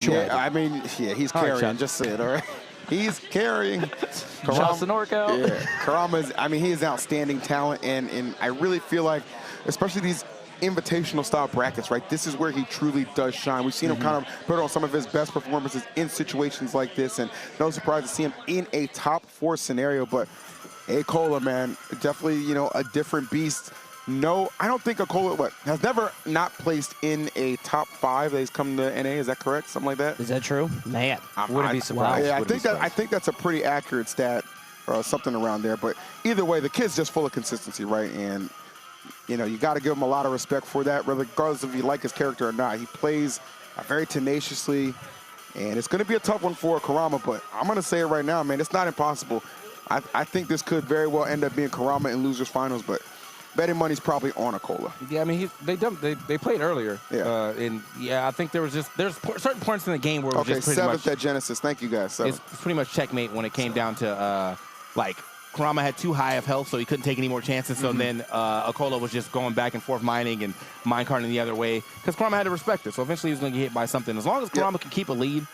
Yeah, I mean, yeah, he's carrying. Just say it, all right? He's carrying. Kurama, yeah, Kurama is, I mean, he is outstanding talent, and I really feel like, especially these invitational style brackets, right? This is where he truly does shine. We've seen him kind of put on some of his best performances in situations like this, and no surprise to see him in a top 4 scenario, but a cola, man, definitely, you know, a different beast. No, I don't think Akola has never not placed in a top 5 that he's come to NA. Is that correct? Something like that? Is that true? Man, wouldn't be surprised. Yeah, I think that's a pretty accurate stat, something around there. But either way, the kid's just full of consistency, right? And you know, you got to give him a lot of respect for that, regardless if you like his character or not. He plays very tenaciously, and it's going to be a tough one for Kurama. But I'm going to say it right now, man, it's not impossible. I think this could very well end up being Kurama in losers finals, but betting money's probably on Akola. Yeah, I mean, they played earlier. Yeah. And yeah, I think there's certain points in the game where it was just pretty much. 7th at Genesis. Thank you, guys. 7th. It's pretty much checkmate when it came down to, like, Kurama had too high of health, so he couldn't take any more chances. So then Akola was just going back and forth mining and minecarting the other way because Kurama had to respect it. So eventually he was going to get hit by something. As long as Kurama can keep a lead,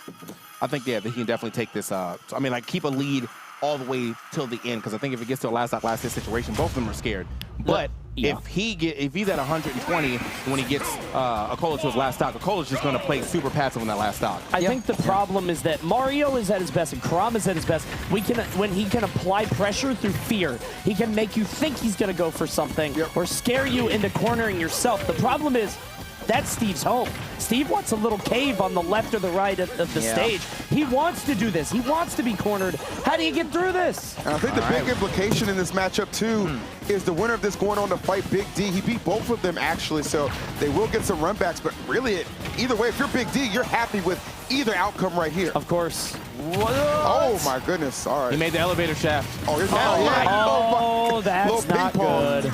I think, yeah, that he can definitely take this. I mean, like, keep a lead all the way till the end, because I think if it gets to a last hit situation, both of them are scared. But if he's at 120 when he gets Akola to his last stock, Akola's just going to play super passive on that last stock. I think the problem is that Mario is at his best and Kurama is at his best. When he can apply pressure through fear, he can make you think he's going to go for something or scare you into cornering yourself. The problem is, that's Steve's home. Steve wants a little cave on the left or the right of the stage. He wants to do this. He wants to be cornered. How do you get through this? And I think the big implication in this matchup, too, is the winner of this going on to fight Big D. He beat both of them, actually, so they will get some runbacks. But really, either way, if you're Big D, you're happy with either outcome right here. Of course. What? Oh, my goodness. All right. He made the elevator shaft. Oh, you're down. That's not good.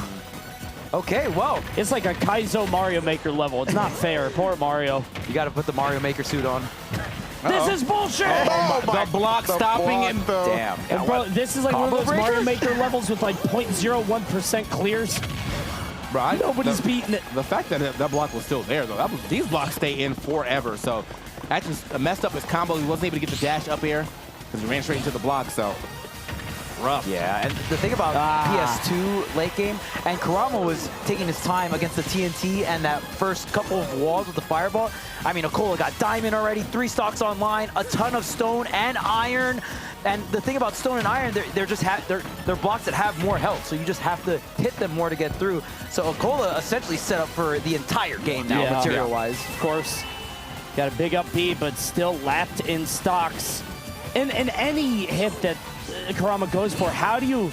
Okay, well, it's like a Kaizo Mario Maker level. It's not fair. Poor Mario. You got to put the Mario Maker suit on. This is bullshit! The block stopping him. Damn. And bro, this is like one of those Mario Maker levels with like 0.01% clears. Bro, nobody's beating it. The fact that that block was still there, though, these blocks stay in forever. So that just messed up his combo. He wasn't able to get the dash up air because he ran straight into the block. So rough. Yeah, and the thing about PS2 late game, and Kurama was taking his time against the TNT and that first couple of walls with the fireball. I mean, Akola got diamond already, 3 stocks online, a ton of stone and iron. And the thing about stone and iron, they're blocks that have more health, so you just have to hit them more to get through. So Akola essentially set up for the entire game now, material-wise. Of course. Got a big up B, but still lapped in stocks. And any hit that Kurama goes for, how do you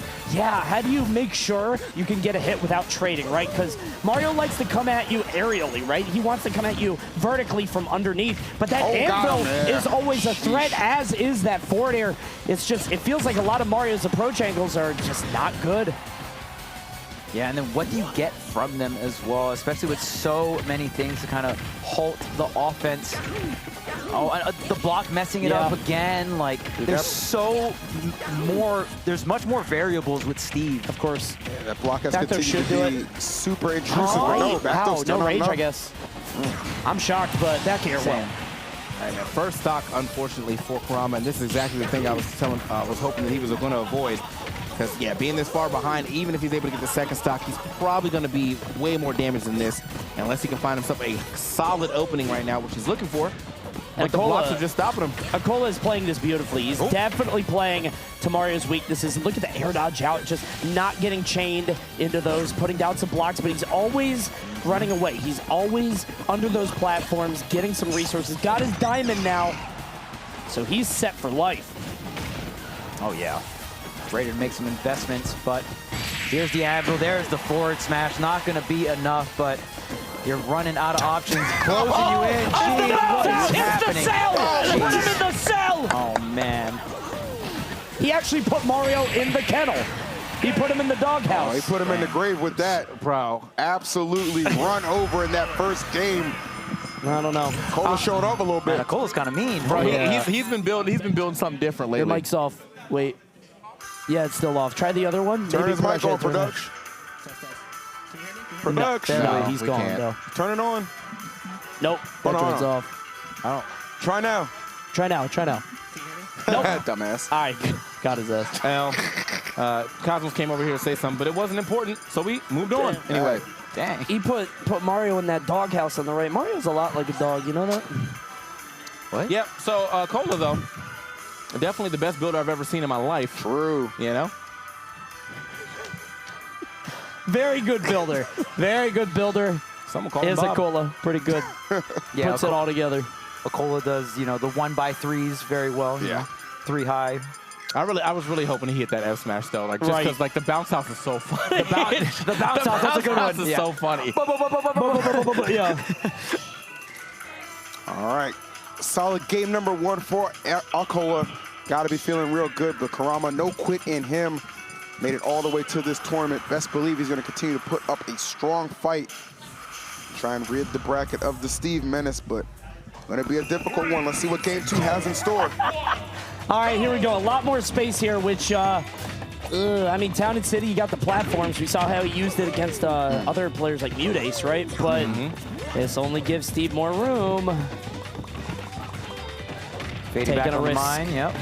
make sure you can get a hit without trading, right? Because Mario likes to come at you aerially, right? He wants to come at you vertically from underneath, but that anvil is always a threat, as is that forward air. It's just, it feels like a lot of Mario's approach angles are just not good. Yeah, and then what do you get from them as well, especially with so many things to kind of halt the offense. Oh, and the block messing it up again. Like, there's there's much more variables with Steve. Of course. Yeah, that block has continued to be super intrusive. No rage, I guess. I'm shocked, but that can't win. And the first stock, unfortunately, for Kurama, and this is exactly the thing I was hoping that he was going to avoid. Because, yeah, being this far behind, even if he's able to get the second stock, he's probably going to be way more damaged than this, unless he can find himself a solid opening right now, which he's looking for. But the blocks are just stopping him. Akola is playing this beautifully. He's definitely playing to Mario's weaknesses. Look at the air dodge out, just not getting chained into those, putting down some blocks, but he's always running away. He's always under those platforms, getting some resources. Got his diamond now, so he's set for life. Oh, yeah. Ready to make some investments, but here's the anvil. There's the forward smash. Not going to be enough, but you're running out of options. Closing you in. Jeez, what is happening? It's the cell! Put him in the cell! Oh, man. He actually put Mario in the kennel. He put him in the doghouse. Oh, he put him in the grave with that. Bro. Absolutely run over in that first game. I don't know. Cola showed off a little bit. Man, Cola's kind of mean. Bro, he's been building something different lately. Your mic's off. Wait. Yeah, it's still off. Try the other one. Turn his mic on, production. Production. No, he's gone, though. Turn it on. Nope. That one's off. Try now. Try now. Nope. Dumbass. All right. Got his ass. Well, Cosmos came over here to say something, but it wasn't important, so we moved on. Anyway. Dang. He put Mario in that doghouse on the right. Mario's a lot like a dog, you know that? What? Yep, so cola, though, definitely the best builder I've ever seen in my life. True. You know? Very good builder. Very good builder. Someone call him Is Bob. a cola. Pretty good. Yeah, Puts it all together. Akola does, you know, the 1x3s very well. You Yeah. know, 3 high. I was really hoping he hit that F smash though, like just Right. because like the bounce house is so funny. The bounce, The bounce house, that's a good house one. is so funny. Yeah. All right. Solid game number 1 for akola. Got to be feeling real good, but Kurama, no quit in him. Made it all the way to this tournament. Best believe he's going to continue to put up a strong fight. Try and rid the bracket of the Steve menace, but going to be a difficult one. Let's see what game 2 has in store. All right, here we go. A lot more space here, which, I mean, Town and City, you got the platforms. We saw how he used it against other players like Mutace, right? But this only gives Steve more room. Fading back Taking a on the risk. mine, yep.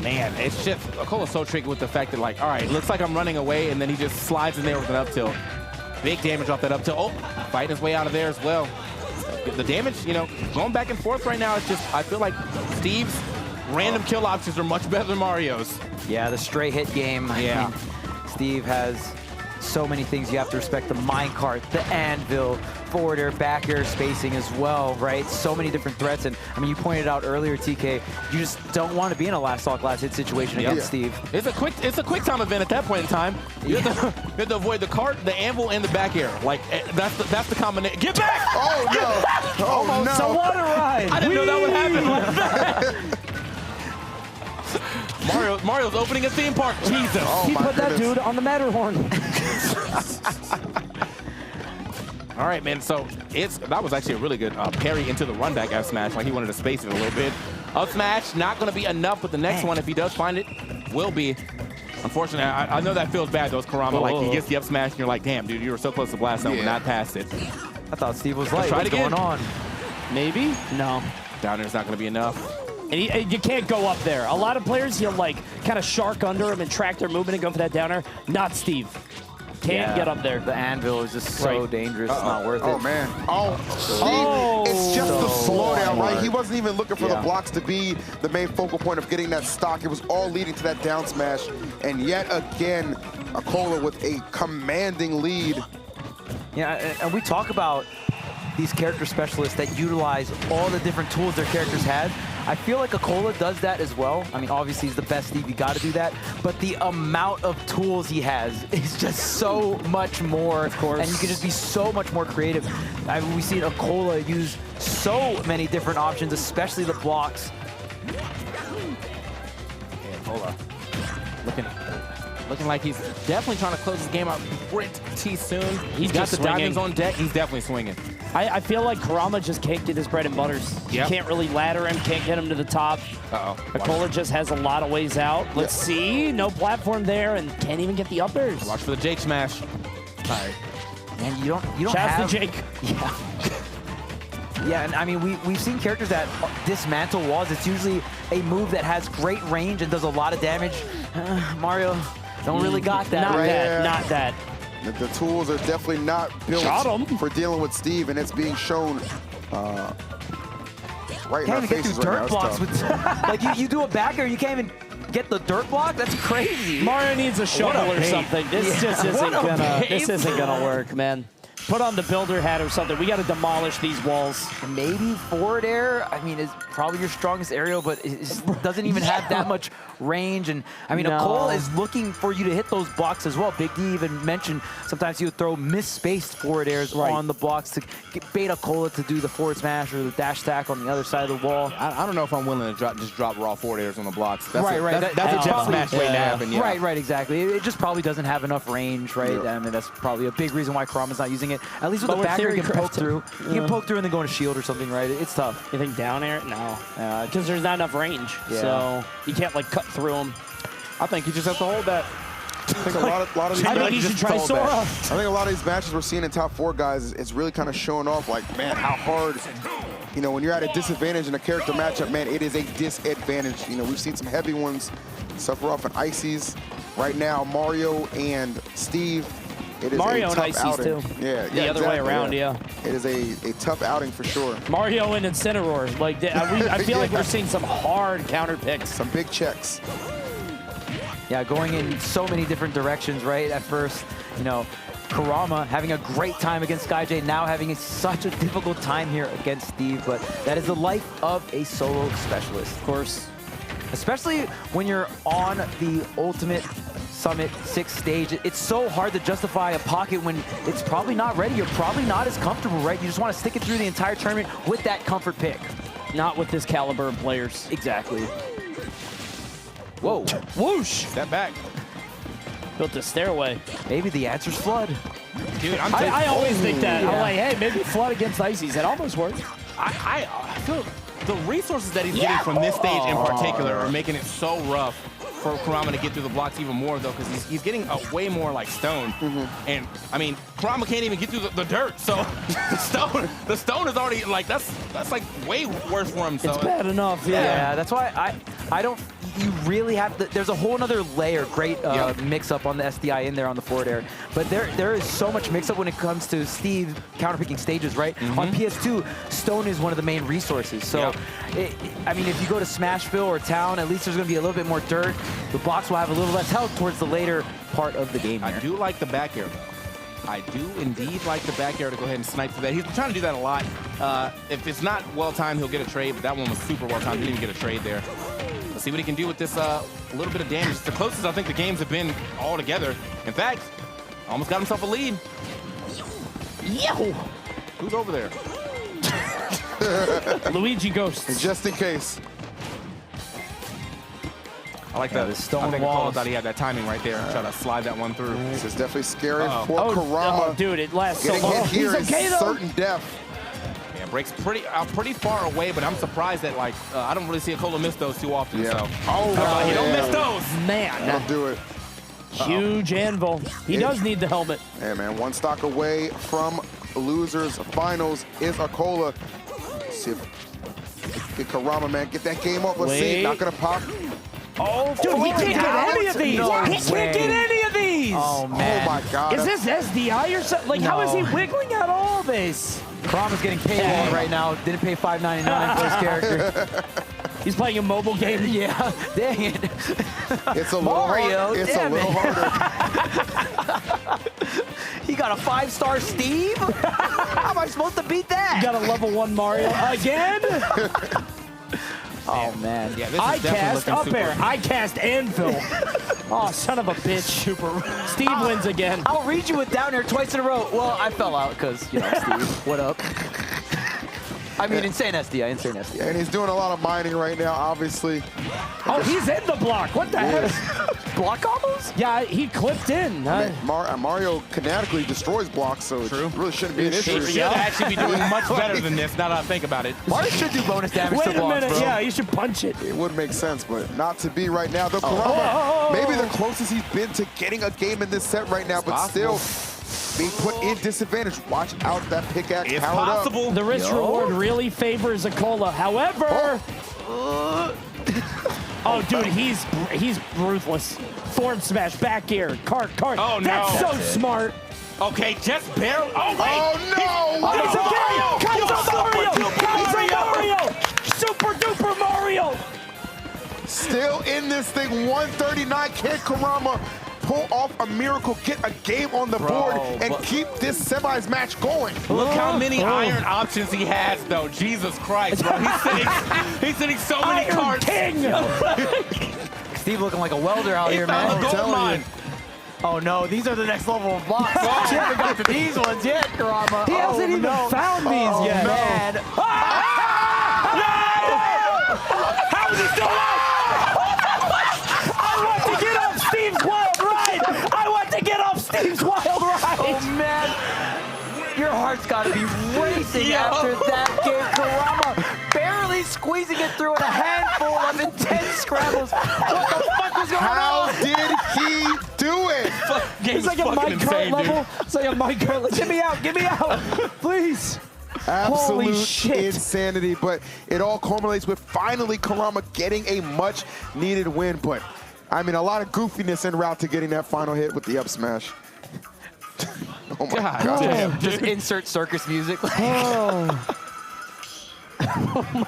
Man, it's just Akola's so tricky with the fact that like, all right, looks like I'm running away, and then he just slides in there with an up tilt. Big damage off that up tilt. Oh, fighting his way out of there as well. The damage, you know, going back and forth right now. It's just I feel like Steve's random kill options are much better than Mario's. Yeah, the straight hit game. Yeah. I mean, Steve has so many things you have to respect. The minecart, the anvil, forward air, back air spacing as well, right? So many different threats. And I mean, you pointed out earlier, TK, you just don't want to be in a last talk, last hit situation against Steve. It's a quick time event at that point in time. You have to avoid the cart, the anvil, and the back air. Like that's the combination. Get back! Oh, no. Oh, no. It's a water ride. I didn't know that would happen. Mario's opening a theme park. Jesus. Oh, He my put that goodness. dude on the Matterhorn. All right, man. So that was actually a really good parry into the run back F smash. Like he wanted to space it a little bit. Up smash, not going to be enough, but the next one, if he does find it, will be. Unfortunately, I know that feels bad, though, it's Kurama. Like he gets the up smash, and you're like, damn, dude, you were so close to blast zone, but not past it. I thought Steve was like, try it what's again. going on? Maybe? No. Down there's not going to be enough. And you can't go up there. A lot of players, you'll like kind of shark under him and track their movement and go for that downer. Not Steve. Can't get up there. The anvil is just so dangerous. It's not worth it. Oh, man. Oh, it's just the slowdown, right? He wasn't even looking for the blocks to be the main focal point of getting that stock. It was all leading to that down smash. And yet again, akola with a commanding lead. Yeah, and we talk about these character specialists that utilize all the different tools their characters have. I feel like akola does that as well. I mean, obviously he's the best Steve, you got to do that. But the amount of tools he has is just so much more. Of course. And you can just be so much more creative. I mean, we see akola use so many different options, especially the blocks. Akola looking like he's definitely trying to close his game out pretty soon. He's got the diamonds on deck. He's definitely swinging. I feel like Kurama just can't get his bread and butters. Yep. He can't really ladder him, can't get him to the top. Akola just has a lot of ways out. Let's see. No platform there and can't even get the uppers. Watch for the Jake smash. All right. And you don't Shouts have... to Jake. Yeah. Yeah, and I mean, we've seen characters that dismantle walls. It's usually a move that has great range and does a lot of damage. Mario don't really got that. Not that. The tools are definitely not built for dealing with Steve, and it's being shown right in our Can't even get faces through right now. dirt blocks with, like you do a back air, you can't even get the dirt block. That's crazy. Mario needs a shovel or something. This just isn't gonna work, man. Put on the builder hat or something. We got to demolish these walls. Maybe forward air, I mean, is probably your strongest aerial, but it doesn't even have that much range. And I mean, akola is looking for you to hit those blocks as well. Big D even mentioned sometimes he would throw misspaced forward airs on the blocks to bait akola to do the forward smash or the dash attack on the other side of the wall. I don't know if I'm willing to just drop raw forward airs on the blocks. That's That's a Jeff smash waiting to happen. Yeah. Right, exactly. It just probably doesn't have enough range, right? I mean, that's probably a big reason why Kurama's not using it. At least with the back air, you can poke through. You can poke through and then go into shield or something, right? It's tough. You think down air? No. Because there's not enough range. So you can't, like, cut through them. I think you just have to hold that. I think a lot of these I think you should try Sora. I think a lot of these matches we're seeing in top 4 guys is really kind of showing off, like, man, how hard you know, when you're at a disadvantage in a character matchup, man, it is a disadvantage. You know, we've seen some heavy ones suffer off in ices. Right now, Mario and Steve, it is Mario a tough and ices outing. too. Yeah, The other way around, yeah. It is a tough outing for sure. Mario and Incineroar. Like, I feel like we're seeing some hard counter picks. Some big checks. Yeah, going in so many different directions, right? At first, you know, Kurama having a great time against SkyJ, now having such a difficult time here against Steve, but that is the life of a solo specialist. Of course. Especially when you're on the Ultimate Summit 6th stage, it's so hard to justify a pocket when it's probably not ready. You're probably not as comfortable, right? You just want to stick it through the entire tournament with that comfort pick. Not with this caliber of players. Exactly. Whoa. Whoosh! Step back. Built a stairway. Maybe the answer's Flood. Dude, I always think that. Yeah. I'm like, hey, maybe Flood against Ices. It almost works. I feel the resources that he's getting from this stage in particular are making it so rough for Kurama to get through the blocks even more, though, because he's getting a way more like stone. And I mean, Kurama can't even get through the dirt, so the stone is already like that's like way worse for him. So It's bad enough, yeah. Yeah, that's why I don't. You really have to. There's a whole other layer, great mix-up on the SDI in there on the forward air. But there is so much mix-up when it comes to Steve counterpicking stages, right? On PS2, stone is one of the main resources. So, I mean, if you go to Smashville or Town, at least there's going to be a little bit more dirt. The blocks will have a little less health towards the later part of the game here. I do like the back air. I do indeed like the back air to go ahead and snipe through that. He's been trying to do that a lot. If it's not well-timed, he'll get a trade, but that one was super well-timed. Didn't even get a trade there. Let's see what he can do with this little bit of damage. It's the closest I think the games have been all together. In fact, almost got himself a lead. Yo! Who's over there? Luigi Ghosts. And just in case. I like Yeah, that. the stone I think walls. Apollo thought he had that timing right there. Try to slide that one through. This is definitely scary Uh-oh. for Kurama. Oh, dude, it lasts so Getting long. hit here He's is okay, though. certain death. Yeah, breaks pretty far away, but I'm surprised that like I don't really see Akola miss those too often. Yeah. So Oh, he don't yeah. miss those. Man, That'll do it. huge anvil. He does need the helmet. Hey, man, one stock away from losers finals is Akola. Let's see if get Kurama, man, get that game off. Let's see. Wait. Not gonna pop. Oh, dude, he can't get any of these. No He can't way. get any of these. Oh, man. Oh my God. Is this SDI or something? Like, how is he No. wiggling at all this? Kurama's getting paid right now. Didn't pay $5.99 for his character. He's playing a mobile game. Yeah, dang it. It's a little Mario, hard. It's a damn little it. harder. He got a 5-star Steve? How am I supposed to beat that? Got a level 1 Mario again. Oh, man. Yeah, this is I definitely cast looking up super. air. I cast anvil. Oh, son of a bitch. Super. Steve wins again. I'll read you with down here twice in a row. Well, I fell out because, you know, Steve, what up? I mean, insane SDI, insane SDI. And he's doing a lot of mining right now, obviously. Oh, he's in the block. What the heck? Block combos? Yeah, he clipped in. Mario kinetically destroys blocks, so True. it really shouldn't be an issue. He should actually be doing much better than this. Now that I think about it. Mario should do bonus damage Wait to a blocks, minute. bro. Yeah, you should punch it. It would make sense, but not to be right now. Though Kurama, maybe the closest he's been to getting a game in this set right now, but still being put in disadvantage. Watch out, that pickaxe It's powered up. possible. The risk reward really favors Akola. However, oh, dude, he's ruthless. Forward smash, back air, cart. Oh, no. That's so smart. Okay, just barely. Oh, wait. Oh no! Mario! Super duper Mario! Still in this thing, 139. Can Kurama pull off a miracle, get a game on the board, and keep this semis match going? Look how many iron options he has, though. Jesus Christ, bro. He's sitting so many Iron cards. King! Steve looking like a welder out here, Found man. a gold telling mine. you. Oh, no, these are the next level of blocks. You haven't got to these ones yet, Kurama. He hasn't even found these yet. Man. How is he still alive? I want to get off Steve's wild ride! I want to get off Steve's wild ride! Oh, man. Your heart's got to be racing after that game. Kurama barely squeezing it through in a handful of intense scrambles. What the fuck was going How on? did he do it? It's like a minecart level. It's like a minecart. Get me out! Get me out! Please! Holy Absolute shit. insanity, but it all culminates with finally Kurama getting a much-needed win. But, I mean, a lot of goofiness en route to getting that final hit with the up smash. Oh, my God. Damn. Just insert circus music. Oh.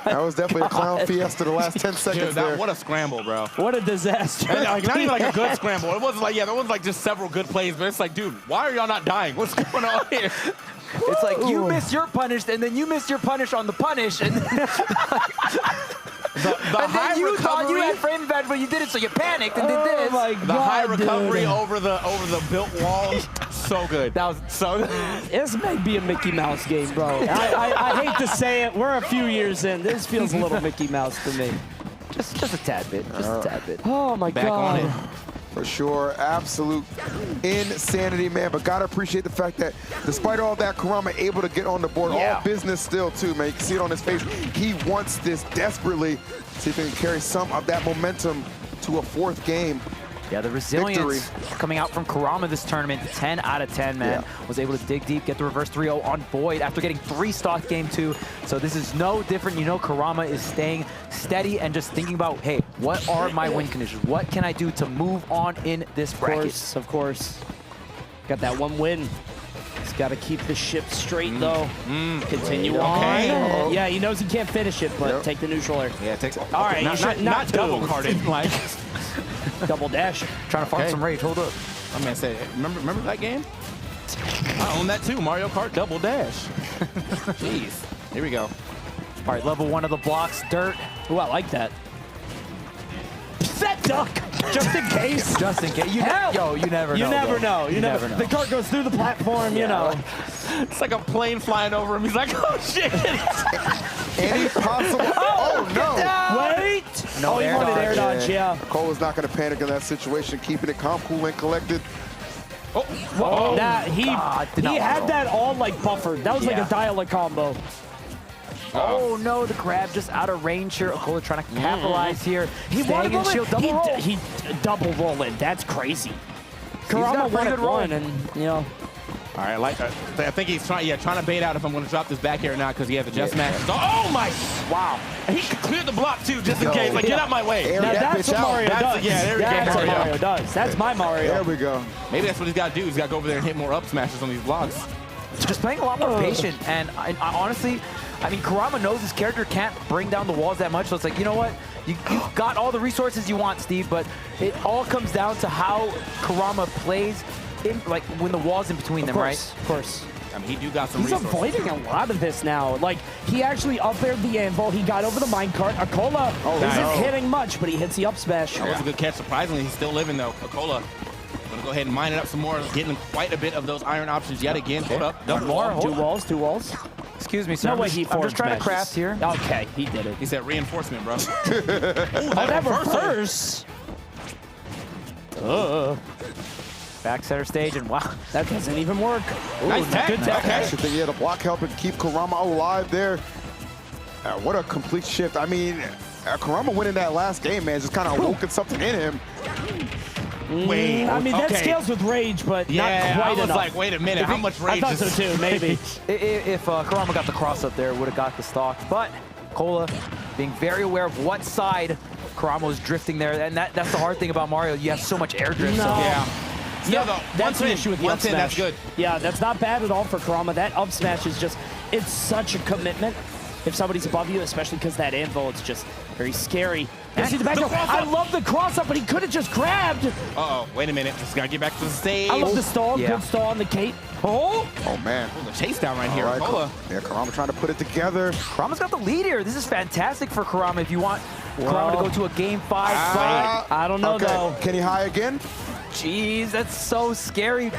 That was definitely a clown fiesta the last 10 seconds Dude, there. what a scramble, bro. What a disaster. And, like, not even like a good scramble. It wasn't like, there wasn't like just several good plays, but it's like, dude, why are y'all not dying? What's going on here? It's like you missed your punish, and then you missed your punish on the punish, and then, The and high then you thought you recovery, had frame advantage, but you did it, so you panicked and did this. my the high recovery dude. over the built wall, so good. That was so good. This may be a Mickey Mouse game, bro. I hate to say it. We're a few years in. This feels a little Mickey Mouse to me. Just a tad bit. Just a tad bit. Oh, my Back God. on it. For sure, absolute insanity, man. But gotta appreciate the fact that despite all that, Kurama able to get on the board. Yeah. All business still, too, man. You can see it on his face. He wants this desperately. See if he can carry some of that momentum to a fourth game. Yeah, the resilience Victory. coming out from Kurama this tournament, 10 out of 10, man. Yeah. Was able to dig deep, get the reverse 3-0 on Void after getting 3 stock game 2. So this is no different. You know, Kurama is staying steady and just thinking about, hey, what are my win conditions? What can I do to move on in this bracket? Of course. Got that one win. He's got to keep the ship straight, though. Continue on. Okay. Yeah, he knows he can't finish it, but Yep. take the neutral air. Yeah, it takes. All right, you should not double carded. Like, Double dash. Trying to farm Okay. some rage. Hold up. my man said, remember that game? I own that too. Mario Kart Double Dash. Jeez. Here we go. All right, level 1 of the blocks, dirt. Ooh, I like that. Set duck, just in case. Just in case. You Hell! you never know. You never bro. know. You never know. The cart goes through the platform, you know. It's like a plane flying over him. He's like, oh shit. Any possible. Oh, no. Wait. No Oh, he air wanted dodge. air dodge, yeah. Cole is not going to panic in that situation, keeping it calm, cool, and collected. Whoa. Nah, he did not had want that all like buffered. That was like Yeah. a dial-up combo. Oh no, the grab just out of range here. Akola trying to capitalize here. He Staying wanted in to shield, double roll. he double roll in. That's crazy. got a Kurama pretty won good it roll. one, and you know. All right, I think he's trying to bait out if I'm going to drop this back here or not because he has the just match. So, oh my! Wow! He cleared the block too, just in case. Like, get out my way. Air Now that that's bitch what out. Mario does. Yeah, there we go, That's what Mario. Mario does. That's my Mario. There we go. Maybe that's what he's got to do. He's got to go over there and hit more up smashes on these blocks. Just playing a lot more patient. And I honestly, I mean, Kurama knows his character can't bring down the walls that much. So it's like, you know what? You've got all the resources you want, Steve, but it all comes down to how Kurama plays, like when the wall's in between them, right? Of course. I mean, he do got some He's resources. avoiding a lot of this now. Like, he actually up-aired the anvil. He got over the minecart. Akola isn't nice. hitting much, but he hits the up smash. That was a good catch. Surprisingly, he's still living though. Akola gonna go ahead and mine it up some more, getting quite a bit of those iron options yet again. Hold up, double wall. Two walls. Excuse me, sir. No way he I'm just trying to forward craft smashes. here. Okay, he did it. He said reinforcement, bro. Oh, that reverse. Back center stage, and wow. That doesn't even work. Ooh, Nice tag. good tag. Okay. Actually, think he had a block helping keep Kurama alive there. What a complete shift. I mean, Kurama winning that last game, man, just kind of woken something in him. Wait, I mean, that okay. scales with rage, but Yeah, not quite I was enough. like, wait a minute, how much I rage thought is so too, maybe. If Kurama got the cross up there, would have got the stock. But Cola being very aware of what side Kurama was drifting there, and that's the hard thing about Mario. You have so much air drift. No. So Yeah. Yeah, though, that's the issue with the up smash. That's good. Yeah, that's not bad at all for Kurama. That up smash is just, it's such a commitment. If somebody's above you, especially because that anvil, it's just very scary. You see the back The throw. cross I up. love the cross up, but he could have just grabbed. Uh-oh, wait a minute. Just gotta get back to the stage. I love the stall. Yeah. Good stall on the Kate. Oh! Oh, man. The chase down right here. All right, Cola. Yeah, Kurama trying to put it together. Kurama's got the lead here. This is fantastic for Kurama if you want Kurama to go to a game 5 fight. I don't know, Okay, though. can he high again? Jeez, that's so scary.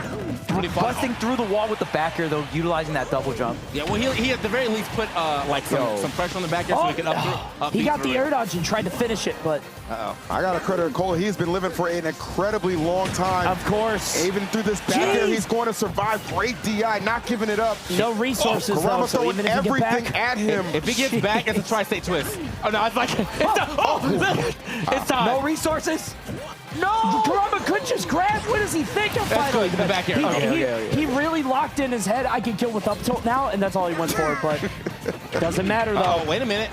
Pretty fun. Busting through the wall with the back air, though, utilizing that double jump. Yeah, well, he at the very least put like some pressure on the back there so he could up He got the air dodge and tried to finish it, but I got to credit Cole. He's been living for an incredibly long time. of course. Even through this back air, Jeez. he's going to survive. Great DI, not giving it up. No resources, though, Kurama so throwing even if you get everything back... at him. If he gets back, it's a tri-state twist. Oh, no, it's like, it's time. Oh, it's time. No resources? No! Kurama could just grab. What does he think of That's finally? good. The back air. He really locked in his head. I can kill with up tilt now, and that's all he went for. But doesn't matter though. Oh, wait a minute.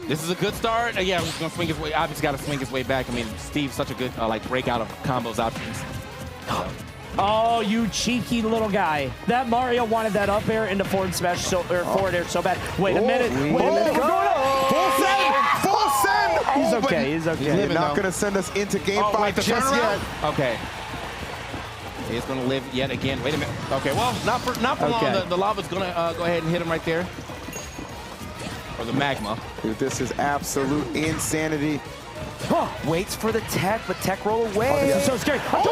This is a good start. Yeah, he's gonna swing his way. Obviously, got to swing his way back. I mean, Steve's such a good like breakout of combos options. Oh, you cheeky little guy. That Mario wanted that up air into forward smash forward air so bad. Wait a minute. Wait a minute. We're going up. Full send. Full send! He's Oh, but okay. He's okay. You're not going to send us into game Oh, 5 wait, the just turnaround? yet. Okay. He's going to live yet again. Wait a minute. Okay, well, not for Okay. long. The lava's going to go ahead and hit him right there. Or the magma. Dude, this is absolute insanity. Huh. Waits for the tech, but tech roll away. Oh, This is so scary. send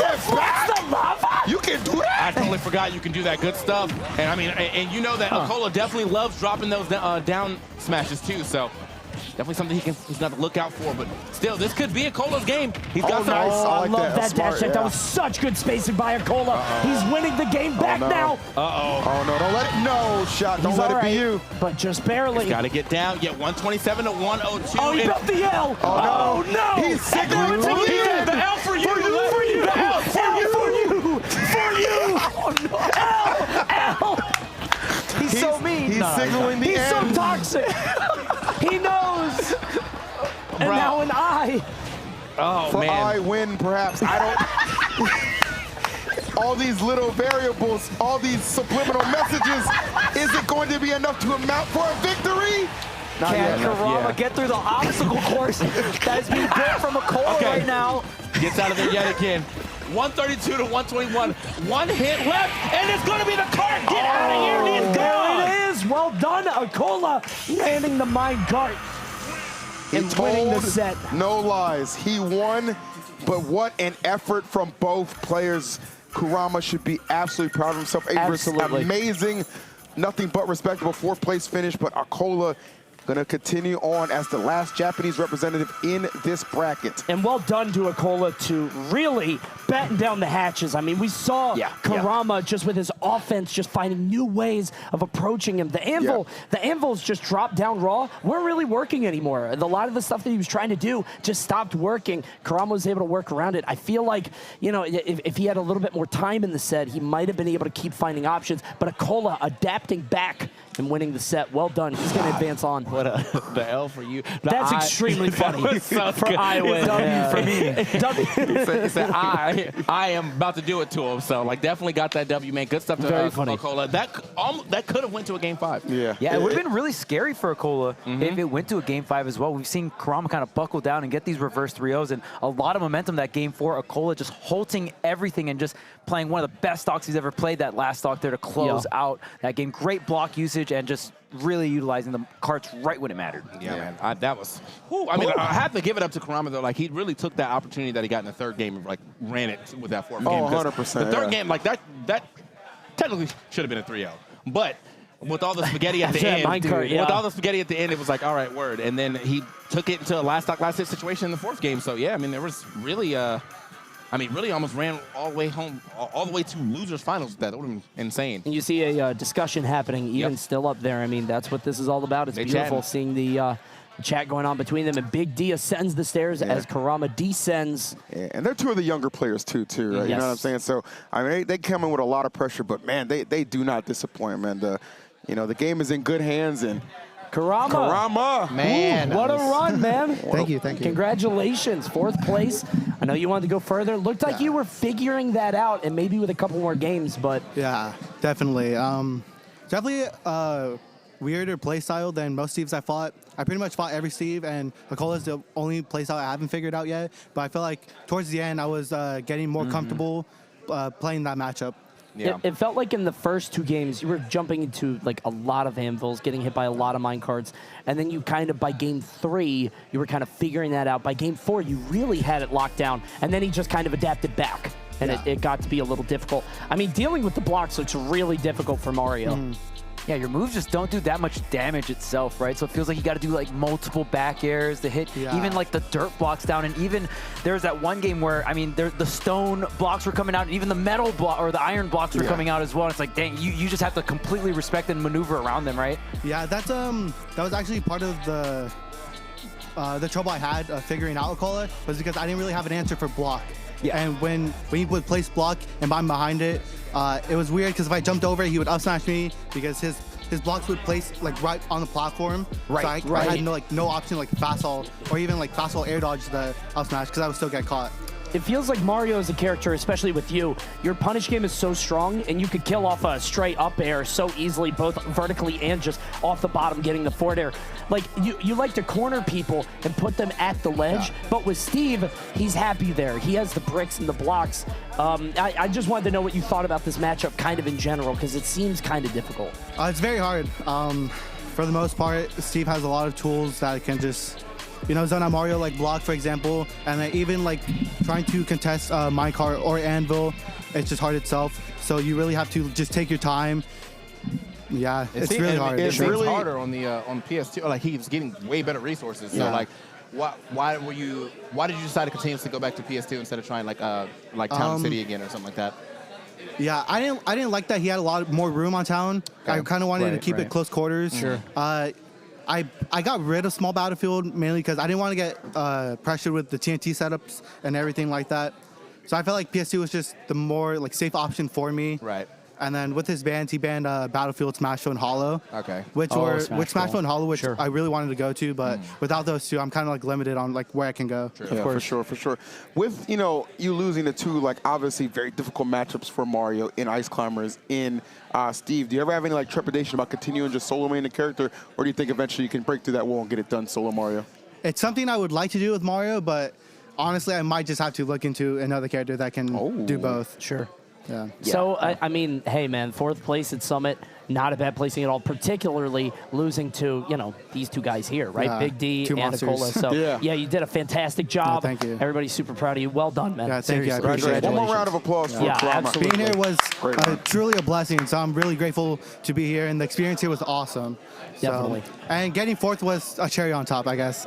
that back! That's the lava. You can do that! I totally forgot you can do that good stuff. And I mean, and you know that Akola definitely loves dropping those down smashes too. So definitely something he's got to look out for. But still, this could be Akola's game. He's got some. nice. Oh, I I like love that. that That's dash smart, check. yeah. That was such good spacing by Akola. He's winning the game back no. now. Oh, no, don't let it. No, shot. Don't He's let all it be right, you. but just barely. Got to get down. Yeah, 127 to 102. Oh, he And- built the L. Oh, Oh, no. He's signaling And to now it's the again. end. The L for you. For you. For you. The L For you. For you. For you. L. He's so mean. He's signaling the He's so end. toxic. He knows. And Bro. now an I. Oh, For man. I win, perhaps. I don't. All these little variables, all these subliminal messages. Is it going to be enough to amount for a victory? Not Can yet. Kurama get through the obstacle course that is being built from Akola Okay. right now? Gets out of there yet again. 132 to 121. One hit left, and it's going to be the cart. Get out of here. He's There gone. it is. Well done, Akola, landing the mine cart and winning the set. No lies. He won, but what an effort from both players. Kurama should be absolutely proud of himself. Avery's Absolutely. amazing. Nothing but respectable 4th place finish, but Akola going to continue on as the last Japanese representative in this bracket. And well done to Akola to really batten down the hatches. I mean, we saw Kurama just with his offense just finding new ways of approaching him. The anvil's just dropped down raw. Weren't really working anymore. A lot of the stuff that he was trying to do just stopped working. Kurama was able to work around it. I feel like, you know, if he had a little bit more time in the set, he might have been able to keep finding options. But Akola adapting back and winning the set. Well done. He's going to advance on. What the L for you. That's extremely funny. So For good. I win. W for me. He said, I am about to do it to him. So, like, definitely got that W, man. Good stuff to Very funny. Akola. That could have went to a game 5. Yeah. Yeah, it would have been really scary for Akola if it went to a game 5 as well. We've seen Kurama kind of buckle down and get these reverse 3-0s and a lot of momentum that game 4. Akola just halting everything and just playing one of the best stocks he's ever played that last stock there to close out that game. Great block usage and just really utilizing the carts right when it mattered. Yeah, man. That was. I mean, I have to give it up to Kurama though. Like, he really took that opportunity that he got in the 3rd game and like ran it with that 4th game. 100%. The 3rd game, like that technically should have been a 3-0, but with all the spaghetti at the end, with all the spaghetti at the end, it was like, all right, word. And then he took it into a last stock, last hit situation in the 4th game. So yeah, I mean, there was really. Really almost ran all the way home, all the way to losers finals. That would have been insane. And you see a discussion happening even still up there. I mean, that's what this is all about. It's beautiful seeing the chat going on between them. And Big D ascends the stairs as Kurama descends. Yeah, and they're two of the younger players too, right? You know what I'm saying? So, I mean, they come in with a lot of pressure, but, man, they do not disappoint, man. You know, the game is in good hands, and Kurama. Man. What a run, man. Thank you. Congratulations. 4th place. I know you wanted to go further. Looked like you were figuring that out, and maybe with a couple more games, but. Yeah, definitely. Definitely weirder play style than most Steves I fought. I pretty much fought every Steve, and Akola's the only play style I haven't figured out yet. But I feel like towards the end, I was getting more comfortable playing that matchup. Yeah. It felt like in the first 2 games, you were jumping into like a lot of anvils, getting hit by a lot of mine cards. And then you kind of, by game 3, you were kind of figuring that out. By game 4, you really had it locked down. And then he just kind of adapted back. And it got to be a little difficult. I mean, dealing with the blocks looks really difficult for Mario. Yeah, your moves just don't do that much damage itself, right? So it feels like you got to do like multiple back airs to hit even like the dirt blocks down. And even there's that one game where, I mean, the stone blocks were coming out, and even the metal block or the iron blocks were coming out as well. It's like, dang, you just have to completely respect and maneuver around them, right? Yeah, that's that was actually part of the the trouble I had figuring out Akola was because I didn't really have an answer for block. Yeah. And when he would place block and I'm behind it, it was weird because if I jumped over, he would up smash me because his blocks would place like right on the platform. Right, So I had no option like fastball or even like fastball air dodge the up smash because I would still get caught. It feels like Mario is a character, especially with you. Your punish game is so strong, and you could kill off a straight up air so easily, both vertically and just off the bottom, getting the forward air. Like, you like to corner people and put them at the ledge, but with Steve, he's happy there. He has the bricks and the blocks. I just wanted to know what you thought about this matchup kind of in general, because it seems kind of difficult. It's very hard. For the most part, Steve has a lot of tools that can just zone out Mario, like block, for example, and then even like trying to contest minecart or anvil, it's just hard itself. So you really have to just take your time. Yeah, it's really hard. It's really harder on the PS2. Like he's getting way better resources. So like, why did you decide to continuously go back to PS2 instead of trying like Town City again or something like that? Yeah, I didn't like that he had a lot more room on Town. Okay. I kind of wanted to keep it close quarters. Sure. I got rid of small battlefield mainly because I didn't want to get pressured with the TNT setups and everything like that. So I felt like PS2 was just the more like safe option for me. Right. And then with his bans, he banned Battlefield, Smashville, and Hollow. Okay. Which Smashville and Hollow, which I really wanted to go to, but without those two, I'm kind of like limited on like where I can go. Sure. Yeah, for sure. With you losing the two like obviously very difficult matchups for Mario in Ice Climbers in Steve, do you ever have any like trepidation about continuing just solo main the character, or do you think eventually you can break through that wall and get it done solo Mario? It's something I would like to do with Mario, but honestly, I might just have to look into another character that can do both. Sure. Yeah. So, I mean, hey, man, 4th place at Summit, not a bad placing at all, particularly losing to, these two guys here, right? Yeah, Big D two and monsters. Akola. So, yeah, you did a fantastic job. thank you. Everybody's super proud of you. Well done, man. Yeah, thank you. I Seriously. appreciate it. One more round of applause for Kurama. absolutely. Being here was Great. truly a blessing, so I'm really grateful to be here, and the experience here was awesome. Definitely. So, and getting 4th was a cherry on top, I guess.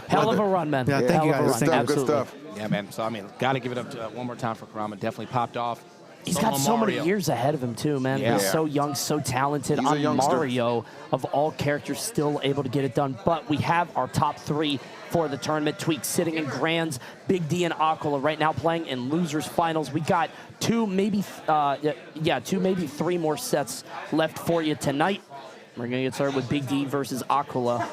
Hell of a run, man. Yeah, thank you guys. Good stuff. Yeah, man. So I mean, got to give it up to one more time for Kurama. Definitely popped off. He's got so many years ahead of him, too, man. Yeah. He's so young, so talented. He's a youngster. Mario, of all characters, still able to get it done. But we have our top 3 for the tournament. Tweak sitting in Grands, Big D and Akola right now playing in losers finals. We got 2, maybe 3 more sets left for you tonight. We're going to get started with Big D versus Akola.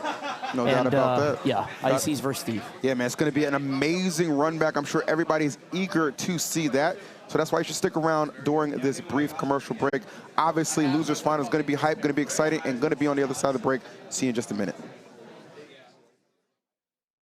No doubt about that. Yeah, ICs versus Steve. Yeah, man, it's going to be an amazing run back. I'm sure everybody's eager to see that. So that's why you should stick around during this brief commercial break. Obviously, losers final is going to be hype, going to be exciting, and going to be on the other side of the break. See you in just a minute.